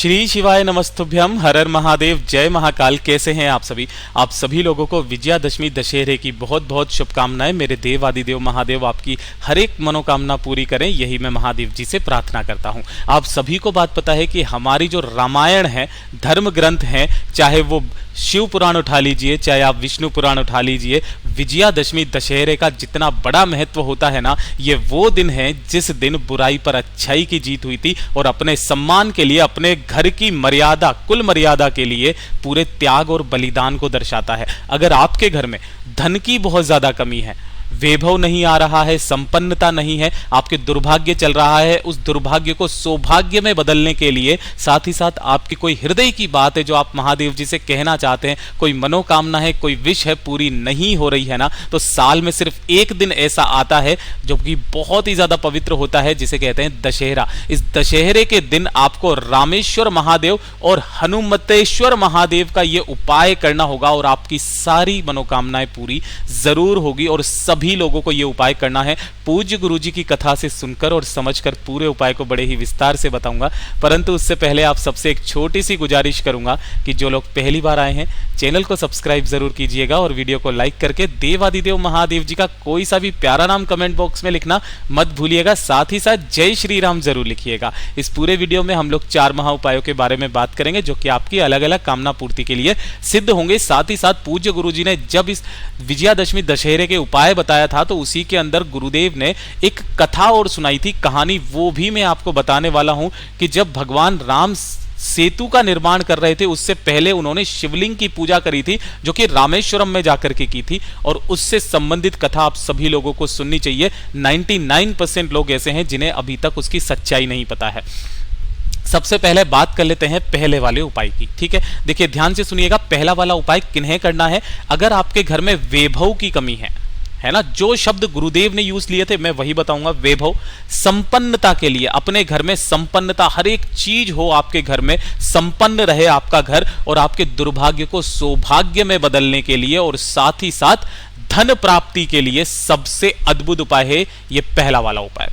श्री शिवाय नमस्तुभ्यम, हर हर महादेव, जय महाकाल। कैसे हैं आप सभी? आप सभी लोगों को विजयादशमी दशहरे की बहुत बहुत शुभकामनाएं। मेरे देव आदिदेव महादेव आपकी हर एक मनोकामना पूरी करें, यही मैं महादेव जी से प्रार्थना करता हूं। आप सभी को बात पता है कि हमारी जो रामायण है, धर्म ग्रंथ हैं, चाहे वो शिव पुराण उठा लीजिए, चाहे आप विष्णु पुराण उठा लीजिए, विजयादशमी दशहरे का जितना बड़ा महत्व होता है ना, ये वो दिन है जिस दिन बुराई पर अच्छाई की जीत हुई थी और अपने सम्मान के लिए, अपने घर की मर्यादा, कुल मर्यादा के लिए पूरे त्याग और बलिदान को दर्शाता है। अगर आपके घर में धन की बहुत ज्यादा कमी है, वैभव नहीं आ रहा है, संपन्नता नहीं है, आपके दुर्भाग्य चल रहा है, उस दुर्भाग्य को सौभाग्य में बदलने के लिए, साथ ही साथ आपकी कोई हृदय की बात है जो आप महादेव जी से कहना चाहते हैं, कोई मनोकामना है, कोई विश है, पूरी नहीं हो रही है ना, तो साल में सिर्फ एक दिन ऐसा आता है जो कि बहुत ही ज्यादा पवित्र होता है, जिसे कहते हैं दशहरा। इस दशहरे के दिन आपको रामेश्वर महादेव और हनुमतेश्वर महादेव का यह उपाय करना होगा और आपकी सारी मनोकामनाएं पूरी जरूर होगी। और सभी लोगों को यह उपाय करना है। पूज्य गुरुजी की कथा से सुनकर और समझकर पूरे उपाय को बड़े ही विस्तार से बताऊंगा, परंतु उससे पहले आप सबसे एक छोटी सी गुजारिश करूंगा कि जो लोग पहली बार आए हैं, चैनल को सब्सक्राइब जरूर कीजिएगा और वीडियो को लाइक करके देवादिदेव महादेव जी का कोई सा भी प्यारा नाम कमेंट बॉक्स में लिखना मत भूलिएगा। साथ ही साथ जय श्री राम जरूर लिखिएगा। इस पूरे वीडियो में हम लोग 4 महा उपायों के बारे में बात करेंगे जो कि आपकी अलग अलग कामना पूर्ति के लिए सिद्ध होंगे। साथ ही साथ पूज्य गुरुजी ने जब इस विजयादशमी दशहरे के उपाय बताया था तो उसी के अंदर गुरुदेव ने एक कथा और सुनाई थी, कहानी, वो भी मैं आपको बताने वाला हूं कि जब भगवान राम सेतु का निर्माण कर रहे थे, उससे पहले उन्होंने शिवलिंग की पूजा करी थी जो कि रामेश्वरम में जाकर के की थी, और उससे संबंधित कथा आप सभी लोगों को सुननी चाहिए। 99% लोग ऐसे हैं जिन्हें अभी तक उसकी सच्चाई नहीं पता है। सबसे पहले बात कर लेते हैं पहले वाले उपाय की, ठीक है? देखिए ध्यान से सुनिएगा। पहला वाला उपाय किन्हें करना है? अगर आपके घर में वैभव की कमी है ना, जो शब्द गुरुदेव ने यूज लिए थे मैं वही बताऊंगा। वैभव, संपन्नता के लिए, अपने घर में संपन्नता, हर एक चीज हो आपके घर में, संपन्न रहे आपका घर, और आपके दुर्भाग्य को सौभाग्य में बदलने के लिए और साथ ही साथ धन प्राप्ति के लिए सबसे अद्भुत उपाय है ये पहला वाला उपाय।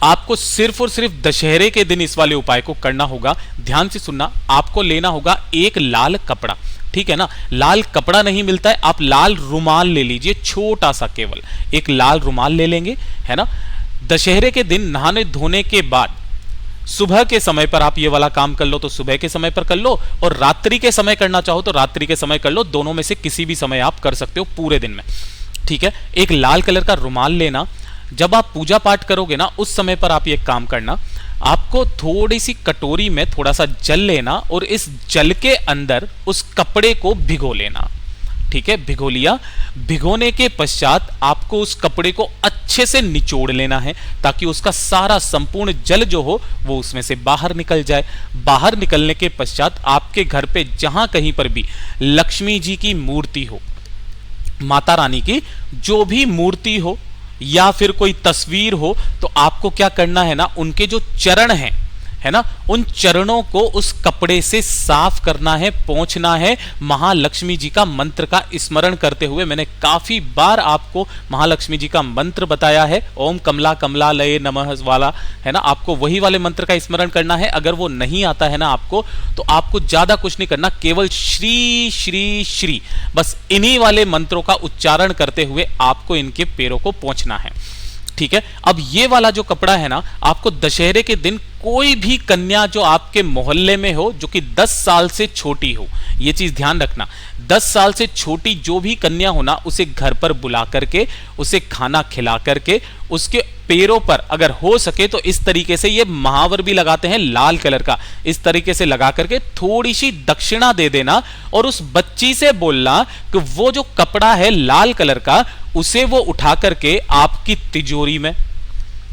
आपको सिर्फ और सिर्फ दशहरे के दिन इस वाले उपाय को करना होगा। ध्यान से सुनना। आपको लेना होगा एक लाल कपड़ा, ठीक है ना? लाल कपड़ा नहीं मिलता है, आप लाल रुमाल ले लीजिए, छोटा सा, केवल एक लाल रुमाल ले लेंगे, है ना? दशहरे के दिन नहाने धोने के बाद सुबह के समय पर आप ये वाला काम कर लो तो सुबह के समय पर कर लो, और रात्रि के समय करना चाहो तो रात्रि के समय कर लो। दोनों में से किसी भी समय आप कर सकते हो पूरे दिन में, ठीक है? एक लाल कलर का रुमाल लेना। जब आप पूजा पाठ करोगे ना, उस समय पर आप ये काम करना। आपको थोड़ी सी कटोरी में थोड़ा सा जल लेना और इस जल के अंदर उस कपड़े को भिगो लेना, ठीक है? भिगो लिया। भिगोने के पश्चात आपको उस कपड़े को अच्छे से निचोड़ लेना है ताकि उसका सारा संपूर्ण जल जो हो वो उसमें से बाहर निकल जाए। बाहर निकलने के पश्चात आपके घर पे जहां कहीं पर भी लक्ष्मी जी की मूर्ति हो, माता रानी की जो भी मूर्ति हो या फिर कोई तस्वीर हो, तो आपको क्या करना है ना, उनके जो चरण हैं, है ना, उन चरणों को उस कपड़े से साफ करना है, पोंछना है, महालक्ष्मी जी का मंत्र का स्मरण करते हुए। मैंने काफी बार आपको महालक्ष्मी जी का मंत्र बताया है, ओम कमला कमलालये नमः वाला, है ना? आपको वही वाले मंत्र का स्मरण करना है। अगर वो नहीं आता है ना आपको, तो आपको ज्यादा कुछ नहीं करना, केवल श्री श्री श्री, बस इन्हीं वाले मंत्रों का उच्चारण करते हुए आपको इनके पैरों को पोंछना है, ठीक है? अब ये वाला जो कपड़ा है ना, आपको दशहरे के दिन कोई भी कन्या जो आपके मोहल्ले में हो, जो कि 10 साल से छोटी हो, ये चीज ध्यान रखना। 10 साल से छोटी जो भी कन्या हो ना, उसे घर पर बुला करके, उसे खाना खिला करके, उसके पैरों पर अगर हो सके तो इस तरीके से, ये महावर भी लगाते हैं लाल कलर का, इस तरीके से लगा करके थोड़ी सी दक्षिणा दे देना और उस बच्ची से बोलना कि वो जो कपड़ा है लाल कलर का, उसे वो उठा करके आपकी तिजोरी में,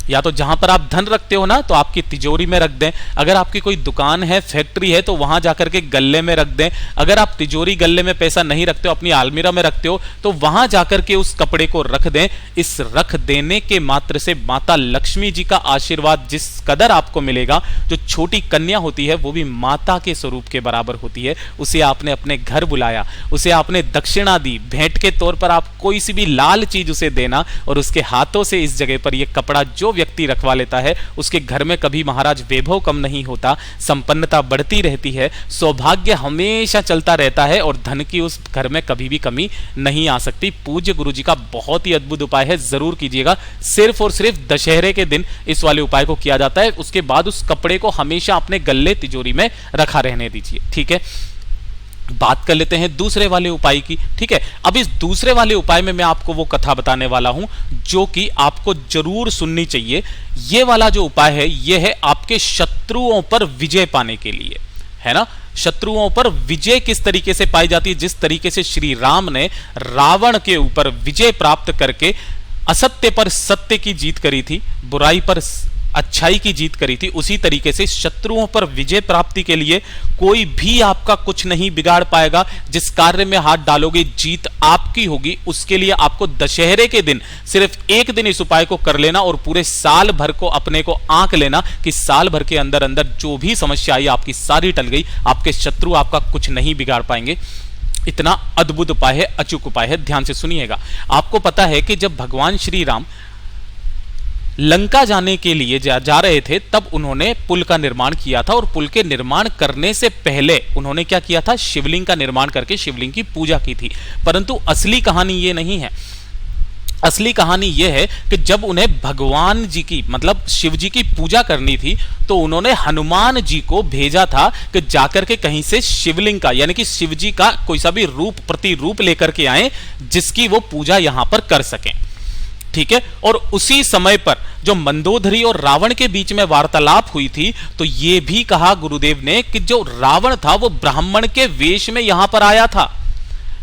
या तो जहां पर आप धन रखते हो ना, तो आपकी तिजोरी में रख दें। अगर आपकी कोई दुकान है, फैक्ट्री है, तो वहां जाकर के गल्ले में रख दें। अगर आप तिजोरी गल्ले में पैसा नहीं रखते हो, अपनी अलमीरा में रखते हो, तो वहां जाकर के उस कपड़े को रख दें। इस रख देने के मात्र से माता लक्ष्मी जी का आशीर्वाद जिस कदर आपको मिलेगा, जो छोटी कन्या होती है वो भी माता के स्वरूप के बराबर होती है। उसे आपने अपने घर बुलाया, उसे आपने दक्षिणा दी, भेंट के तौर पर आप कोई सी भी लाल चीज उसे देना और उसके हाथों से इस जगह पर यह कपड़ा जो व्यक्ति रखवा लेता है उसके घर में कभी महाराज वैभव कम नहीं होता, संपन्नता बढ़ती रहती है, सौभाग्य हमेशा चलता रहता है और धन की उस घर में कभी भी कमी नहीं आ सकती। पूज्य गुरु जी का बहुत ही अद्भुत उपाय है, जरूर कीजिएगा। सिर्फ और सिर्फ दशहरे के दिन इस वाले उपाय को किया जाता है। उसके बाद उस कपड़े को हमेशा अपने गल्ले तिजोरी में रखा रहने दीजिए, ठीक है। बात कर लेते हैं दूसरे वाले उपाय की, ठीक है। अब इस दूसरे वाले उपाय में मैं आपको वो कथा बताने वाला हूं जो कि आपको जरूर सुननी चाहिए। ये वाला जो उपाय है ये है आपके शत्रुओं पर विजय पाने के लिए, है ना। शत्रुओं पर विजय किस तरीके से पाई जाती है, जिस तरीके से श्री राम ने रावण के ऊपर विजय प्राप्त करके असत्य पर सत्य की जीत करी थी, बुराई पर अच्छाई की जीत करी थी, उसी तरीके से शत्रुओं पर विजय प्राप्ति के लिए कोई भी आपका कुछ नहीं बिगाड़ पाएगा। जिस कार्य में हाथ डालोगे जीत आपकी होगी। उसके लिए आपको दशहरे के दिन सिर्फ एक दिन इस उपाय को कर लेना और पूरे साल भर को अपने को आंक लेना कि साल भर के अंदर अंदर जो भी समस्या आई आपकी सारी टल गई, आपके शत्रु आपका कुछ नहीं बिगाड़ पाएंगे। इतना अद्भुत उपाय है, अचूक उपाय है, ध्यान से सुनिएगा। आपको पता है कि जब भगवान श्री राम लंका जाने के लिए जा रहे थे तब उन्होंने पुल का निर्माण किया था और पुल के निर्माण करने से पहले उन्होंने क्या किया था, शिवलिंग का निर्माण करके शिवलिंग की पूजा की थी। परंतु असली कहानी ये नहीं है। असली कहानी यह है कि जब उन्हें भगवान जी की मतलब शिव जी की पूजा करनी थी तो उन्होंने हनुमान जी को भेजा था कि जाकर के कहीं से शिवलिंग का यानी कि शिव जी का कोई सा भी रूप प्रतिरूप लेकर के आए जिसकी वो पूजा यहां पर कर सकें, ठीक है। और उसी समय पर जो मंदोदरी और रावण के बीच में वार्तालाप हुई थी तो यह भी कहा गुरुदेव ने कि जो रावण था वो ब्राह्मण के वेश में यहां पर आया था,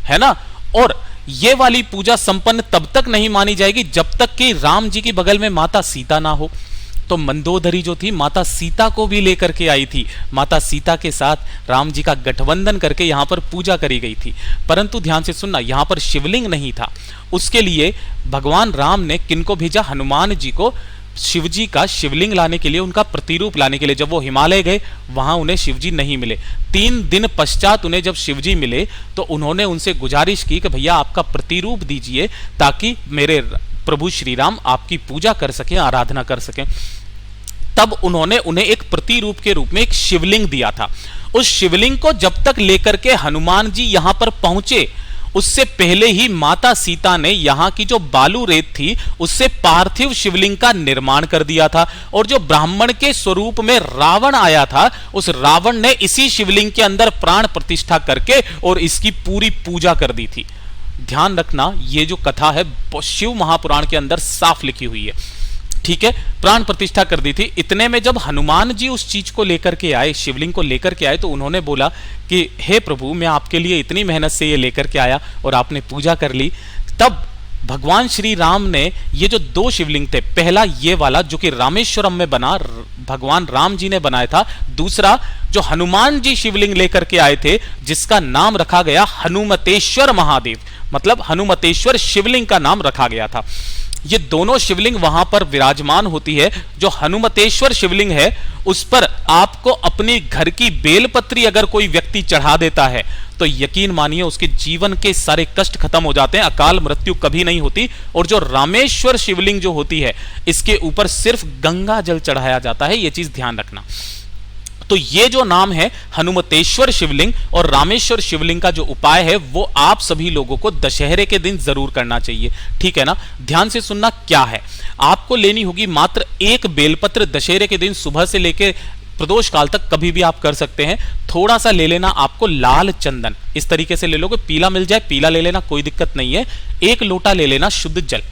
है ना। और यह वाली पूजा संपन्न तब तक नहीं मानी जाएगी जब तक कि राम जी की बगल में माता सीता ना हो। तो मंदोदरी जो थी माता सीता को भी लेकर के आई थी, माता सीता के साथ राम जी का गठबंधन करके यहां पर पूजा करी गई थी। परंतु ध्यान से सुनना, यहां पर शिवलिंग नहीं था। उसके लिए भगवान राम ने किनको भेजा, हनुमान जी को शिव जी का शिवलिंग लाने के लिए, उनका प्रतिरूप लाने के लिए। जब वो हिमालय गए वहां उन्हें शिव जी नहीं मिले। 3 दिन पश्चात उन्हें जब शिव जी मिले तो उन्होंने उनसे गुजारिश की कि भैया आपका प्रतिरूप दीजिए ताकि मेरे प्रभु श्री राम आपकी पूजा कर सकें, आराधना कर सकें। तब उन्होंने उन्हें एक प्रतिरूप के रूप में एक शिवलिंग दिया था। उस शिवलिंग को जब तक लेकर के हनुमान जी यहां पर पहुंचे उससे पहले ही माता सीता ने यहां की जो बालू रेत थी उससे पार्थिव शिवलिंग का निर्माण कर दिया था। और जो ब्राह्मण के स्वरूप में रावण आया था उस रावण ने इसी शिवलिंग के अंदर प्राण प्रतिष्ठा करके और इसकी पूरी पूजा कर दी थी। ध्यान रखना, ये जो कथा है शिव महापुराण के अंदर साफ लिखी हुई है, ठीक है। प्राण प्रतिष्ठा कर दी थी। इतने में जब हनुमान जी उस चीज को लेकर के आए, शिवलिंग को लेकर के आए, तो उन्होंने बोला कि हे प्रभु, मैं आपके लिए इतनी मेहनत से ये लेकर के आया और आपने पूजा कर ली। तब भगवान श्री राम ने ये जो 2 शिवलिंग थे, पहला ये वाला जो कि रामेश्वरम में बना, भगवान राम जी ने बनाया था। दूसरा जो हनुमान जी शिवलिंग लेकर के आए थे जिसका नाम रखा गया हनुमतेश्वर महादेव, मतलब हनुमतेश्वर शिवलिंग का नाम रखा गया था। ये दोनों शिवलिंग वहां पर विराजमान होती है। जो हनुमतेश्वर शिवलिंग है उस पर आपको अपनी घर की बेलपत्री अगर कोई व्यक्ति चढ़ा देता है तो यकीन मानिए उसके जीवन के सारे कष्ट खत्म हो जाते हैं, अकाल मृत्यु कभी नहीं होती। और जो रामेश्वर शिवलिंग जो होती है इसके ऊपर सिर्फ गंगा जल चढ़ाया जाता है, यह चीज ध्यान रखना। तो ये जो नाम है हनुमतेश्वर शिवलिंग और रामेश्वर शिवलिंग का जो उपाय है वो आप सभी लोगों को दशहरे के दिन जरूर करना चाहिए, ठीक है ना। ध्यान से सुनना, क्या है, आपको लेनी होगी मात्र 1 बेलपत्र। दशहरे के दिन सुबह से लेकर प्रदोष काल तक कभी भी आप कर सकते हैं। थोड़ा सा ले लेना आपको लाल चंदन, इस तरीके से ले लोगे, पीला मिल जाए पीला ले लेना, कोई दिक्कत नहीं है। 1 लोटा ले लेना शुद्ध जल,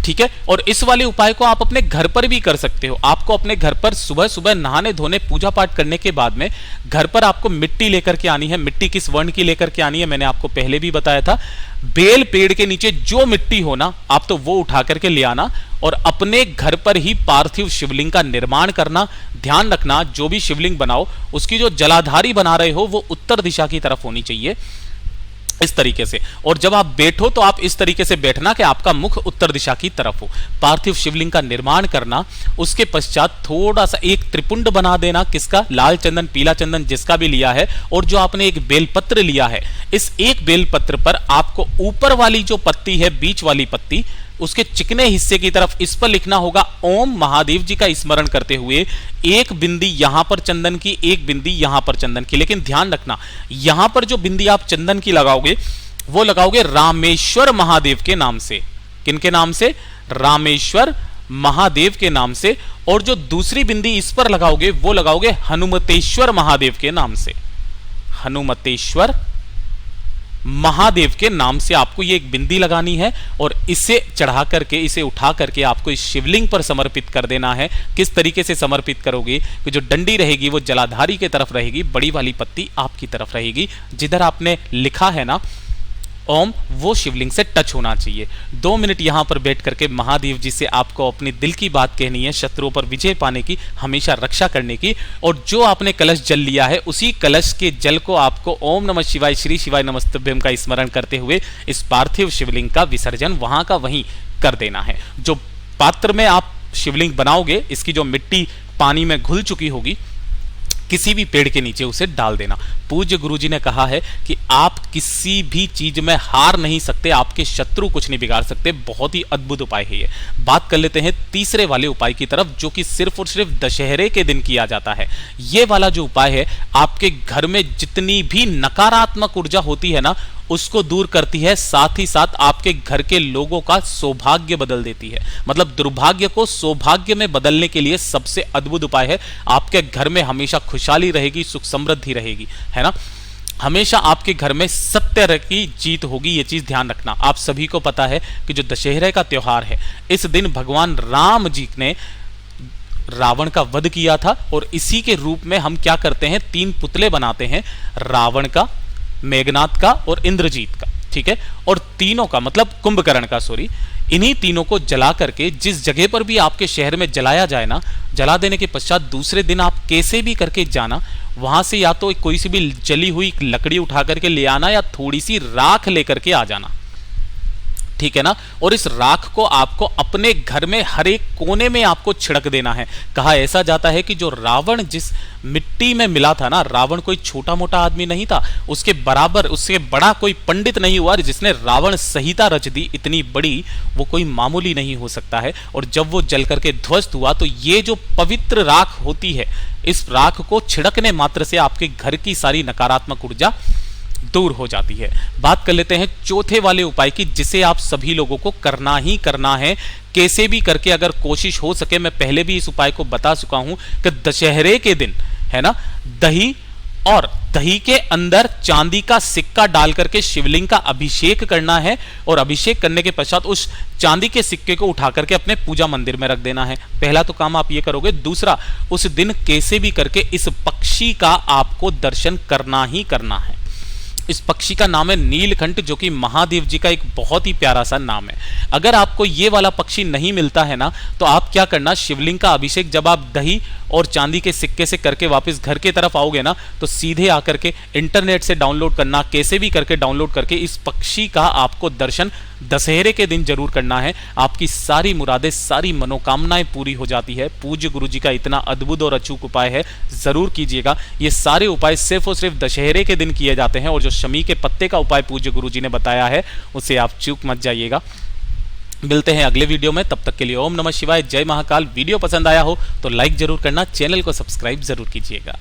ठीक है। और इस वाले उपाय को आप अपने घर पर भी कर सकते हो। आपको अपने घर पर सुबह सुबह नहाने धोने पूजा पाठ करने के बाद में घर पर आपको मिट्टी लेकर के आनी है। मिट्टी किस वर्ण की लेकर के आनी है मैंने आपको पहले भी बताया था। बेल पेड़ के नीचे जो मिट्टी हो ना आप तो वो उठा करके ले आना और अपने घर पर ही पार्थिव शिवलिंग का निर्माण करना। ध्यान रखना, जो भी शिवलिंग बनाओ उसकी जो जलाधारी बना रहे हो वो उत्तर दिशा की तरफ होनी चाहिए, इस तरीके से। और जब आप बैठो तो आप इस तरीके से बैठना कि आपका मुख उत्तर दिशा की तरफ हो। पार्थिव शिवलिंग का निर्माण करना। उसके पश्चात थोड़ा सा एक त्रिपुंड बना देना, किसका, लाल चंदन पीला चंदन जिसका भी लिया है। और जो आपने एक बेलपत्र लिया है, इस एक बेलपत्र पर आपको ऊपर वाली जो पत्ती है, बीच वाली पत्ती, उसके चिकने हिस्से की तरफ इस पर लिखना होगा ओम महादेव जी का स्मरण करते हुए एक बिंदी यहां पर चंदन की, एक बिंदी यहां पर चंदन की। लेकिन ध्यान रखना, यहां पर जो बिंदी आप चंदन की लगाओगे वो लगाओगे रामेश्वर महादेव के नाम से। किनके नाम से? रामेश्वर महादेव के नाम से। और जो दूसरी बिंदी इस पर लगाओगे वो लगाओगे हनुमतेश्वर महादेव के नाम से। हनुमतेश्वर महादेव के नाम से आपको ये एक बिंदी लगानी है और इसे चढ़ा करके, इसे उठा करके आपको इस शिवलिंग पर समर्पित कर देना है। किस तरीके से समर्पित करोगे कि जो डंडी रहेगी वो जलाधारी की तरफ रहेगी, बड़ी वाली पत्ती आपकी तरफ रहेगी। जिधर आपने लिखा है ना ओम, वो शिवलिंग से टच होना चाहिए। 2 मिनट यहां पर बैठ करके महादेव जी से आपको अपनी दिल की बात कहनी है, शत्रुओं पर विजय पाने की, हमेशा रक्षा करने की। और जो आपने कलश जल लिया है उसी कलश के जल को आपको ओम नमः शिवाय, श्री शिवाय नमस्तुभ्यम का स्मरण करते हुए इस पार्थिव शिवलिंग का विसर्जन वहां का वहीं कर देना है। जो पात्र में आप शिवलिंग बनाओगे इसकी जो मिट्टी पानी में घुल चुकी होगी, किसी भी पेड़ के नीचे उसे डाल देना। पूज्य गुरुजी ने कहा है कि आप किसी भी चीज में हार नहीं सकते, आपके शत्रु कुछ नहीं बिगाड़ सकते। बहुत ही अद्भुत उपाय है ये। बात कर लेते हैं तीसरे वाले उपाय की तरफ, जो कि सिर्फ और सिर्फ दशहरे के दिन किया जाता है। ये वाला जो उपाय है आपके घर में जितनी भी नकारात्मक ऊर्जा होती है ना उसको दूर करती है, साथ ही साथ आपके घर के लोगों का सौभाग्य बदल देती है। मतलब दुर्भाग्य को सौभाग्य में बदलने के लिए सबसे अद्भुत उपाय है। आपके घर में हमेशा खुशहाली रहेगी, सुख समृद्धि रहेगी, है ना। हमेशा आपके घर में सत्य की जीत होगी, ये चीज ध्यान रखना। आप सभी को पता है कि जो दशहरे का त्योहार है, इस दिन भगवान राम जी ने रावण का वध किया था और इसी के रूप में हम क्या करते हैं, 3 पुतले बनाते हैं, रावण का, मेघनाथ का और इंद्रजीत का, ठीक है। और तीनों का मतलब कुंभकर्ण का, सॉरी, इन्हीं तीनों को जला करके जिस जगह पर भी आपके शहर में जलाया जाए ना, जला देने के पश्चात दूसरे दिन आप कैसे भी करके जाना, वहां से या तो कोई सी भी जली हुई लकड़ी उठा करके ले आना या थोड़ी सी राख लेकर के आ जाना, ठीक है ना। और इस राख को आपको अपने घर में हर एक कोने में आपको छिड़क देना है। कहा ऐसा जाता है कि जो रावण जिस मिट्टी में मिला था ना, रावण कोई छोटा मोटा आदमी नहीं था, उसके बराबर, उससे बड़ा कोई पंडित नहीं हुआ जिसने रावण संहिता रच दी इतनी बड़ी, वो कोई मामूली नहीं हो सकता है। और जब वो जल करके ध्वस्त हुआ तो ये जो पवित्र राख होती है, इस राख को छिड़कने मात्र से आपके घर की सारी नकारात्मक ऊर्जा दूर हो जाती है। बात कर लेते हैं चौथे वाले उपाय की, जिसे आप सभी लोगों को करना ही करना है। कैसे भी करके अगर कोशिश हो सके, मैं पहले भी इस उपाय को बता चुका हूं कि दशहरे के दिन, है ना, दही और दही के अंदर चांदी का सिक्का डाल करके शिवलिंग का अभिषेक करना है। और अभिषेक करने के पश्चात उस चांदी के सिक्के को उठा करके अपने पूजा मंदिर में रख देना है। पहला तो काम आप ये करोगे। दूसरा, उस दिन कैसे भी करके इस पक्षी का आपको दर्शन करना ही करना है। इस पक्षी का नाम है नीलकंठ, जो कि महादेव जी का एक बहुत ही प्यारा सा नाम है। अगर आपको ये वाला पक्षी नहीं मिलता है ना, तो आप क्या करना, शिवलिंग का अभिषेक जब आप दही और चांदी के सिक्के से करके वापस घर के तरफ आओगे ना, तो सीधे आकर के इंटरनेट से डाउनलोड करना, कैसे भी करके डाउनलोड करके इस पक्षी का आपको दर्शन दशहरे के दिन जरूर करना है। आपकी सारी मुरादें, सारी मनोकामनाएं पूरी हो जाती है। पूज्य गुरु जी का इतना अद्भुत और अचूक उपाय है, जरूर कीजिएगा। ये सारे उपाय सिर्फ और सिर्फ दशहरे के दिन किए जाते हैं। और जो शमी के पत्ते का उपाय पूज्य गुरु जी ने बताया है, उसे आप चूक मत जाइएगा। मिलते हैं अगले वीडियो में, तब तक के लिए ओम नमः शिवाय, जय महाकाल। वीडियो पसंद आया हो तो लाइक जरूर करना, चैनल को सब्सक्राइब जरूर कीजिएगा।